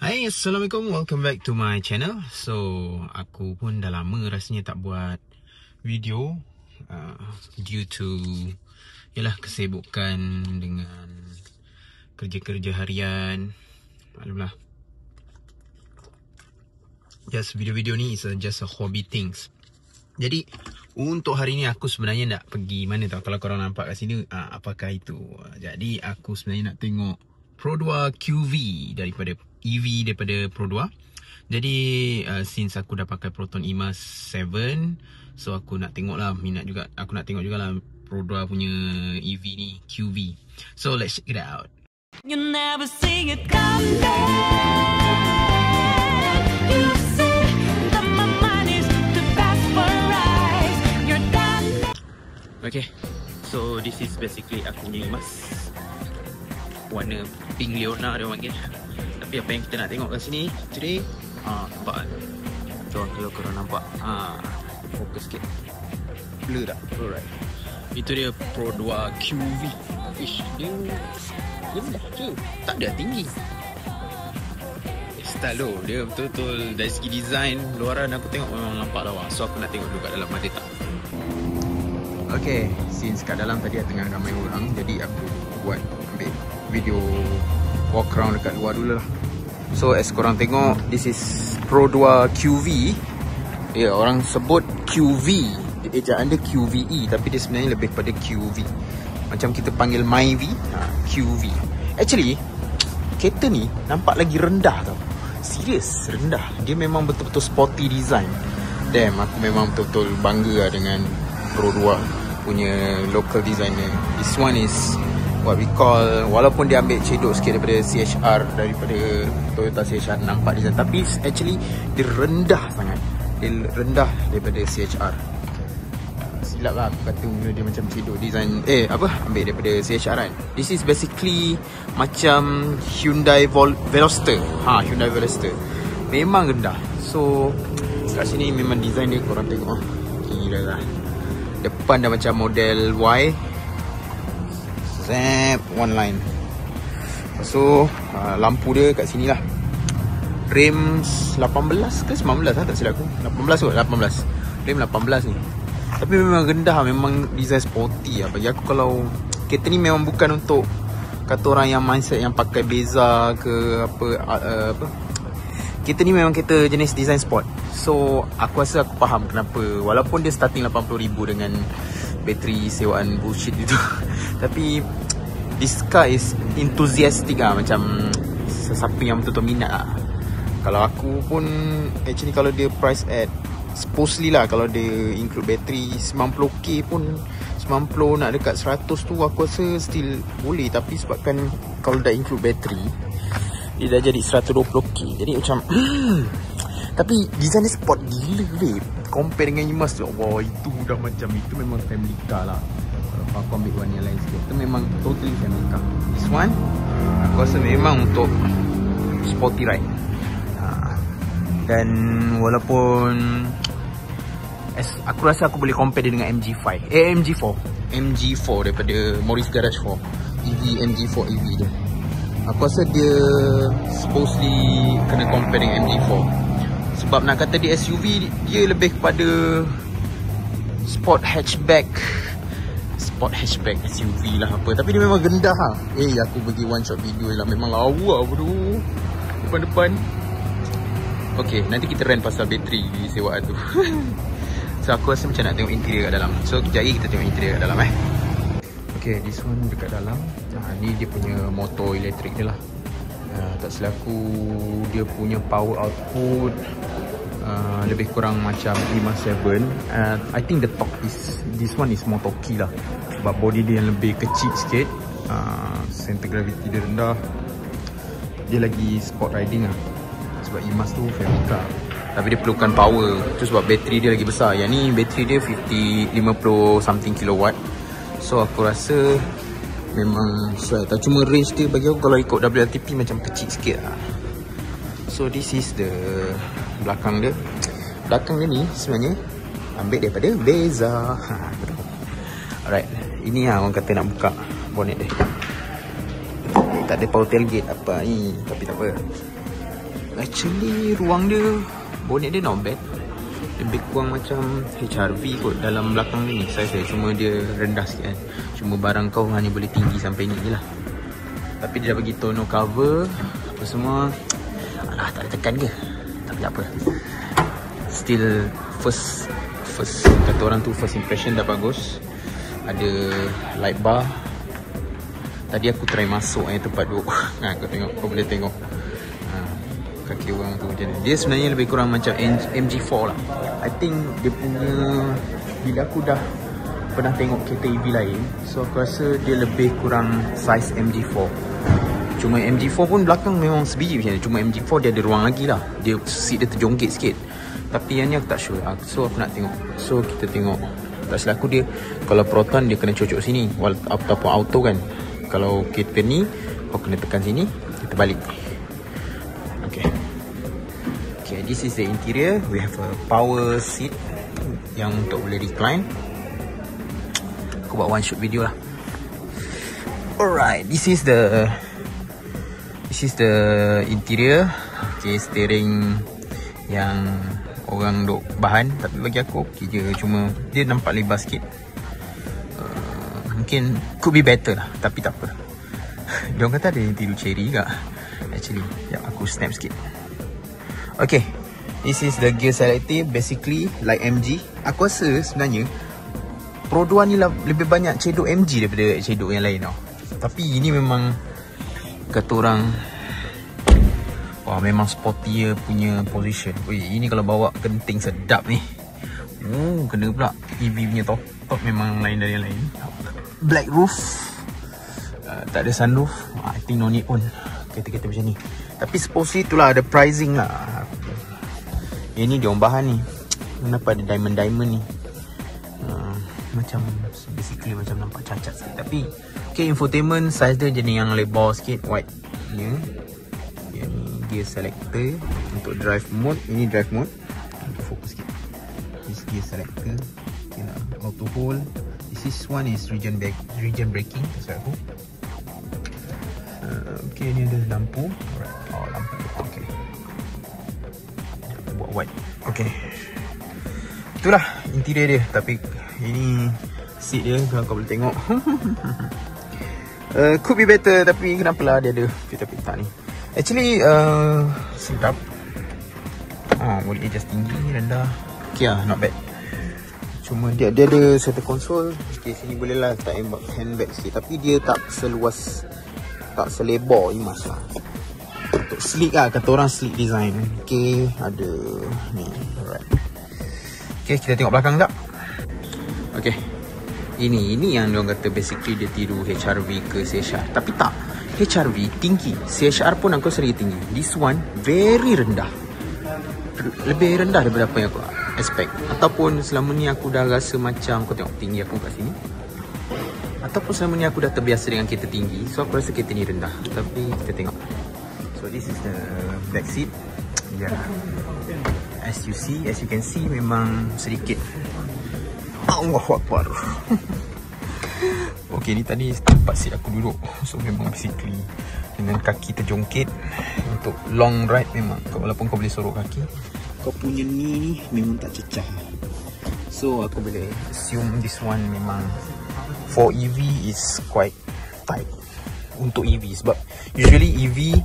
Hai, Assalamualaikum. Welcome back to my channel. So, aku pun dah lama rasanya tak buat video due to yalah kesibukan dengan kerja-kerja harian. Maklumlah. Just video-video ni is just a hobby things. Jadi, untuk hari ni aku sebenarnya nak pergi mana tau. Kalau korang nampak kat sini, apakah itu? Jadi, aku sebenarnya nak tengok Pro 2 QV daripada Pro 2. Jadi since aku dah pakai Proton EMAS 7, so aku nak tengok lah, aku nak tengok jugalah Pro 2 punya EV ni, QV. So let's check it out. You never see it coming. You see that my mind is the best for rise. You're done. Okay, so this is basically aku punya EMAS warna pink Leona dia panggil. Tapi apa yang kita nak tengok kat sini today, nampak kan? So kalau korang nampak, fokus sikit, blur tak? Alright, itu dia Pro 2 QV. Ish, dia rendah je, tak ada tinggi. Style tu, dia betul-betul dari segi design luaran aku tengok memang nampak lawa. So aku nak tengok dulu kat dalam ada tak. Okay, since kat dalam tadi tengah ramai orang, jadi aku ambil video walk around dekat luar dulu lah. So as korang tengok, this is Pro 2 QV. Ya, orang sebut QV, ejaan dia QVE, tapi dia sebenarnya lebih pada QV. Macam kita panggil MyV, QV. Actually, kereta ni nampak lagi rendah tau. Serius, rendah. Dia memang betul-betul sporty design. Damn, aku memang betul-betul bangga lah dengan Pro 2 punya local designer. This one is what we call, walaupun dia ambil cedok sikit daripada CHR, daripada Toyota CHR nampak design, tapi actually dia rendah sangat. Dia rendah daripada CHR. Silap lah aku kata dia macam cedok design, ambil daripada CHR kan. This is basically macam Hyundai Veloster. Hyundai Veloster memang rendah. So kat sini memang design dia korang tengok, gila lah. Depan dah macam model Y, zap, one line. So lampu dia kat sini lah. Rem 18 ke 19 lah, tak silap aku. 18 kot, 18. Rem 18 ni. Tapi memang rendah, memang design sporty lah. Bagi aku, kalau kereta ni memang bukan untuk kata orang yang mindset yang pakai Beza ke apa. Kereta ni memang kereta jenis design sport. So aku rasa aku faham kenapa, walaupun dia starting 80,000 dengan bateri sewaan bullshit itu. Tapi this car is enthusiastic lah, macam sesiapa yang betul-betul minat lah. Kalau aku pun actually, kalau dia price at supposedly lah, kalau dia include bateri 90k pun, 90 nak dekat 100 tu aku rasa still boleh. Tapi sebabkan kalau dah include bateri, dia dah jadi 120k. Jadi macam tapi design dia sport gila babe. Compare dengan EMAS tu, wow, itu dah macam, itu memang family car lah. Kalau aku ambil warna yang lain sikit, itu memang totally family car. This one aku rasa memang untuk sporty ride. Dan walaupun aku rasa aku boleh compare dia dengan MG4 daripada Morris Garage 4 MG4 EV dia. Aku rasa dia supposedly kena compare dengan MG4. Sebab nak kata dia SUV, dia lebih kepada sport hatchback SUV lah apa. Tapi dia memang rendah lah. Aku bagi one shot video lah, memang lawa bro depan-depan. Okay, nanti kita rent pasal bateri di sewaan tu. So aku rasa macam nak tengok interior kat dalam. So kejap lagi kita tengok interior kat dalam Okay, this one dekat dalam. Ni dia punya motor elektrik dia lah. Tak silap aku, dia punya power output lebih kurang macam EMAS 7. I think the torque is, this one is more torquey lah, sebab body dia yang lebih kecil sikit. Center gravity dia rendah. Dia lagi sport riding lah, sebab EMAS tu family car, tapi dia perlukan power. Itu sebab bateri dia lagi besar. Yang ni bateri dia 50 something kilowatt. So aku rasa memang sesuai. Cuma range dia bagi aku, kalau ikut WLTP macam kecil sikit lah. So this is the belakang dia. Belakang dia ni sebenarnya ambil daripada Beza. Alright, ini lah orang kata nak buka bonnet dia. Tak ada power tailgate apa ni, tapi tak apa. Actually ruang dia, bonnet dia not bad. Lebih kurang macam HRV kot dalam belakang ni saiz dia. Cuma dia rendah sikit kan. Cuma barang kau hanya boleh tinggi sampai ni je lah. Tapi dia dah bagi tonneau cover apa semua. Alah, tak ada tekan ke? Tapi tak apa. Still first kata orang tu first impression dah bagus. Ada light bar. Tadi aku try masuk tempat duduk. Nah, kau tengok, kau boleh tengok kaki orang tu macam ni. Dia sebenarnya lebih kurang macam MG4 lah. I think dia punya, bila aku dah pernah tengok kereta EV lain, so aku rasa dia lebih kurang size MG4. Cuma MG4 pun belakang memang sebiji macam ni. Cuma MG4 dia ada ruang lagi lah. Dia seat dia terjongkit sikit. Tapi yang ni aku tak sure. So aku nak tengok. So kita tengok. Tak silap aku dia, kalau Proton dia kena cocok sini ataupun auto kan. Kalau kereta ni kau kena tekan sini, kita balik. Okay, this is the interior. We have a power seat yang untuk boleh recline. Aku buat one shot video lah. Alright, this is the interior. Okay, steering yang orang duk bahan, tapi bagi aku okey je. Cuma dia nampak lebar sikit. Mungkin could be better lah, tapi tak apa. Diorang kata ada yang tiru cherry juga. Actually, aku snap sikit. Okay, this is the gear selective. Basically like MG. Aku rasa sebenarnya Pro 2 ni lah lebih banyak cedok MG daripada cedok yang lain tau. Tapi ini memang kata orang, wah, memang sporty punya position. Ui, ini kalau bawa genting sedap ni. Kena pula EV punya top memang lain dari yang lain. Black roof, tak ada sunroof. I think no need pun kereta-kereta macam ni. Tapi supposedly itulah ada pricing lah. Ini dia orang bahan ni. Kenapa ada diamond ni? Macam basically macam nampak cacat sikit. Tapi okay, infotainment size dia jenis yang lebar sikit, white ni. Ini gear selector untuk drive mode. Ini drive mode. Fokus sikit. This gear selector. Okay lah. Auto hold. This one is region braking. That's aku. Okay, ni ada lampu. Alright. Oh, lampu. Okay. Buat white. Okay. Itulah interior dia. Tapi ini seat dia kalau kau boleh tengok. Could be better, tapi kenapalah dia ada pita-pita ni. Actually sedap. Boleh adjust tinggi, rendah. Okay lah, not bad. Cuma dia ada center console. Okay, sini boleh lah letak handbag sikit. Tapi dia tak seluas, tak selebar Imas lah. Untuk sleek lah, kata orang sleek design. Okay, ada ni. Alright. Okay, kita tengok belakang tak? Okay, ini yang diorang kata basically dia tiru HRV ke CHR. Tapi tak, HRV tinggi, CHR pun aku rasa lagi tinggi. This one very rendah, lebih rendah daripada apa yang aku expect. Ataupun selama ni aku dah rasa macam, kau tengok tinggi aku kat sini. Ataupun selama ni aku dah terbiasa dengan kereta tinggi, so aku rasa kereta ni rendah. Tapi kita tengok. So this is the back seat. Yeah, as you can see memang sedikit. Allahu Akbar. Okay, ni tadi tempat seat aku duduk. So memang basically dengan kaki terjongkit. Untuk long ride memang, walaupun kau boleh sorok kaki, kau punya ni memang tak cecah. So aku boleh assume this one memang for EV is quite tight untuk EV. Sebab usually EV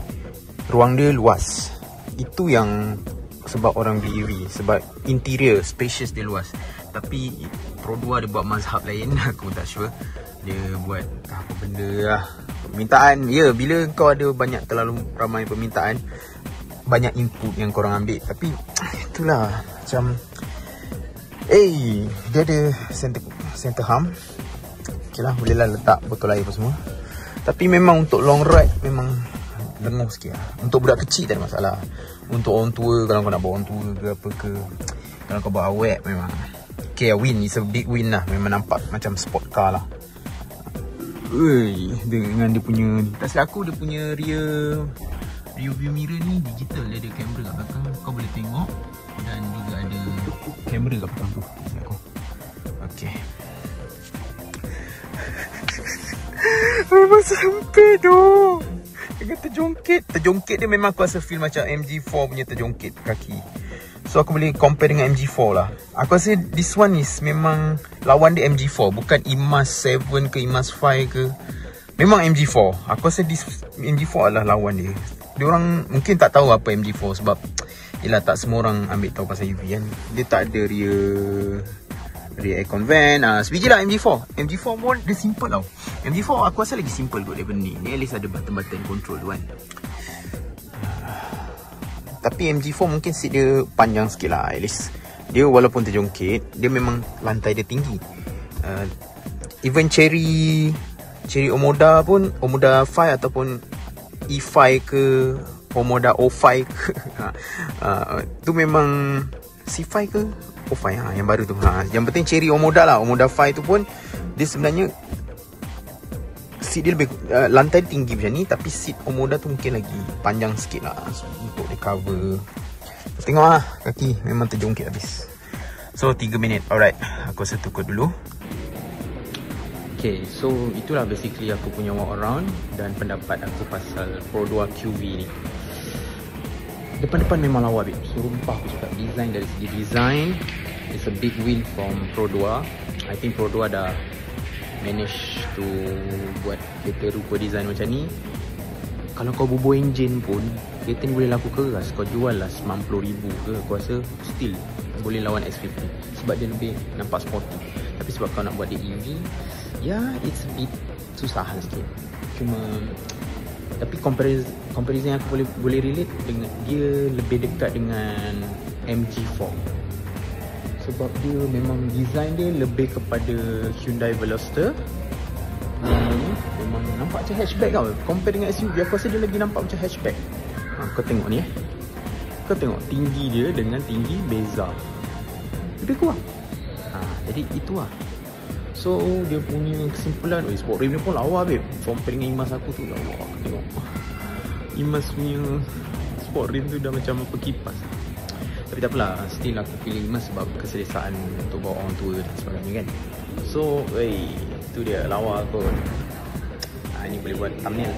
ruang dia luas. Itu yang sebab orang beli EV, sebab interior spacious dia luas. Tapi Pro 2 dia buat mazhab lain. Aku tak sure dia buat apa benda lah. Permintaan, ya, bila kau ada banyak, terlalu ramai permintaan, banyak input yang korang ambil. Tapi itulah macam dia ada center hum. Okay lah, boleh lah letak botol air apa semua. Tapi memang untuk long ride memang lenguh sikit lah. Untuk budak kecil tak ada masalah. Untuk orang tua, kalau kau nak bawa orang tua ke apa ke, kalau kau bawa awet memang okay, win is a big win lah. Memang nampak macam sport car lah. Dengan dia punya, tak silap aku, dia punya rear view mirror ni digital. Dia ada kamera kat belakang, kau boleh tengok. Dan juga ada kamera kat belakang tu. Okay. Memang sampai tu. Dengan terjongkit dia memang aku rasa feel macam MG4 punya terjongkit kaki. So aku boleh compare dengan MG4 lah. Aku rasa this one is memang lawan dia MG4, bukan IMAX 7 ke IMAX 5 ke. Memang MG4. Aku rasa this MG4 adalah lawan dia. Diorang mungkin tak tahu apa MG4 sebab yelah tak semua orang ambil tahu pasal EV kan. Dia tak ada rear aircon vent. Sebiji lah MG4. MG4 pun dia simple tau. MG4 aku rasa lagi simple kot daripada ni. Ni at least ada button-button control tu kan. Tapi MG4 mungkin seat dia panjang sikit lah. At least dia walaupun terjongkit, dia memang lantai dia tinggi. Even Cherry Omoda pun, Omoda 5 ataupun E5 ke Omoda O5 ke tu memang C5 ke O5 yang baru tu. Yang penting Cherry Omoda lah. Omoda 5 tu pun dia sebenarnya seat dia lebih lantai tinggi macam ni, tapi seat Omoda tu mungkin lagi panjang sikit lah untuk dia cover. Tengok lah, kaki memang terjongkit habis. So 3 minit. Alright, aku rasa tukar dulu. Okay, so itulah basically aku punya walk around dan pendapat aku pasal Pro 2 QV ni. Depan-depan memang lawa babe. Sumpah aku cakap, design dari segi design it's a big win from Pro 2. I think Pro 2 dah manage to buat kereta rupa design macam ni. Kalau kau bubuh enjin pun kereta ni boleh laku keras. Kau jual lah 90,000 ke, aku rasa still boleh lawan X50 sebab dia lebih nampak sporty. Tapi sebab kau nak buat dia EV, ya it's a bit susah sikit. Cuma tapi comparison yang aku boleh relate dengan dia lebih dekat dengan MG4. Sebab dia memang design dia lebih kepada Hyundai Veloster. Memang nampak macam hatchback tau. Compare dengan SUV, aku rasa dia lagi nampak macam hatchback. Kau tengok ni Kau tengok tinggi dia dengan tinggi Beza, lebih kurang. Jadi itu lah. So dia punya kesimpulan, sport rim dia pun lawa babe. Compare dengan IMAX aku tu lawa. Aku tengok IMAX punya sport rim tu dah macam apa kipas. Tapi tak apalah, still aku pilih IMAX sebab keselesaan untuk bawa orang tua dan sebagainya kan. So itu dia lawa kot. Ini boleh buat thumbnail.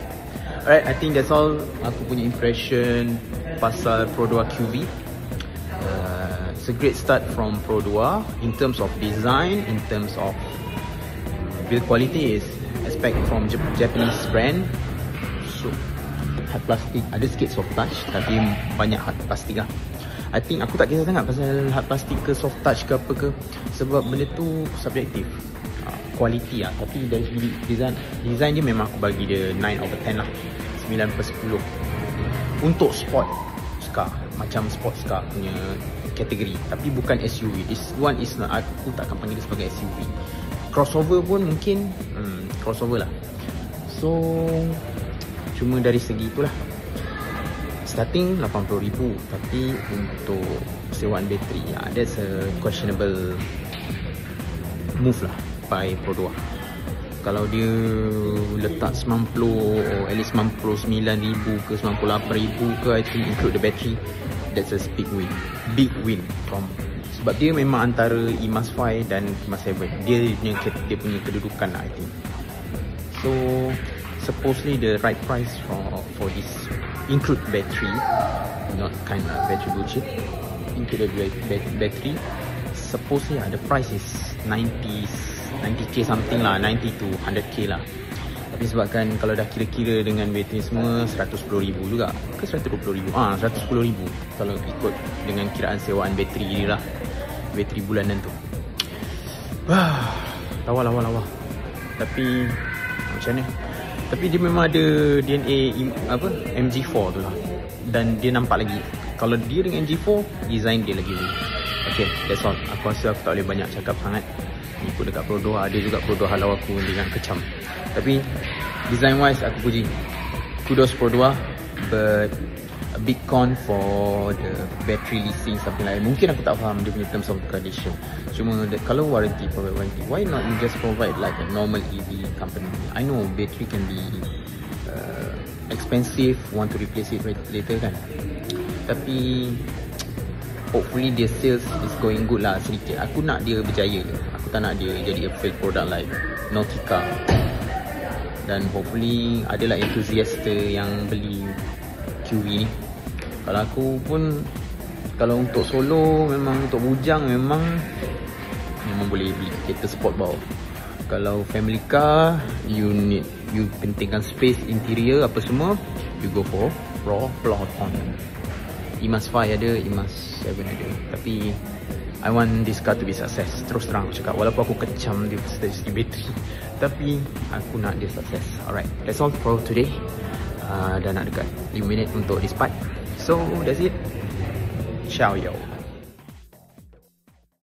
Alright, I think that's all aku punya impression pasal Pro 2 QV. It's a great start from Pro 2 in terms of design, in terms of build quality is expect from Japanese brand. So hard plastic, ada sikit soft touch tapi banyak hard plastic lah. I think aku tak kisah sangat pasal hard plastic ke soft touch ke apa ke, sebab benda tu subjektif. Quality lah, tapi dari segi design dia memang aku bagi dia 9 over 10 lah, 9/10 untuk sport car, macam sports car punya kategori, tapi bukan SUV. This one is not, aku takkan panggil dia sebagai SUV. Crossover pun mungkin crossover lah. So cuma dari segi itulah, starting 80,000, tapi untuk sewaan bateri, that's a questionable move lah by Pro 2. Kalau dia letak 90 or at least 99,000 ke 98,000 ke, I think include the battery, that's a big win from, sebab dia memang antara IMAX 5 dan IMAX 7 dia punya kedudukan lah I think. So supposedly the right price for this include battery, not kind of battery bullshit, include the battery, supposedly the price is 90k something lah, 90 to 100k lah. Tapi sebabkan kalau dah kira-kira dengan bateri semua 110,000 juga ke 120,000, 110,000 kalau ikut dengan kiraan sewaan bateri dia lah, bateri bulanan tu. Lawa. Tapi macam ni, tapi dia memang ada DNA MG4 tu lah, dan dia nampak lagi, kalau dia dengan MG4 design dia lagi win. Okay, that's all. Aku rasa aku tak boleh banyak cakap sangat. Ikut dekat Pro 2, ada juga Pro 2 halau aku dengan kecam. Tapi design wise aku puji, kudos Pro 2, but a big con for the battery leasing something like that. Mungkin aku tak faham dia punya terms of condition. Cuma kalau warranty, provide warranty, why not you just provide like a normal EV company? I know battery can be expensive, want to replace it later kan. Tapi hopefully their sales is going good lah sedikit. Aku nak dia berjaya. Aku tak nak dia jadi a failed product like Nautica. Dan hopefully adalah enthusiast yang beli QV ni. Kalau aku pun, kalau untuk solo, memang untuk bujang memang boleh beli kereta sport bawah. Kalau family car, you pentingkan space, interior apa semua, you go for raw Proton. EMAS 5 ada, EMAS 7 ada. Tapi I want this car to be success. Terus terang aku cakap, walaupun aku kecam dia dari segi bateri, tapi aku nak dia sukses. Alright, that's all for today. Dah nak dekat 5 minit untuk this part. So that's it. Ciao yo.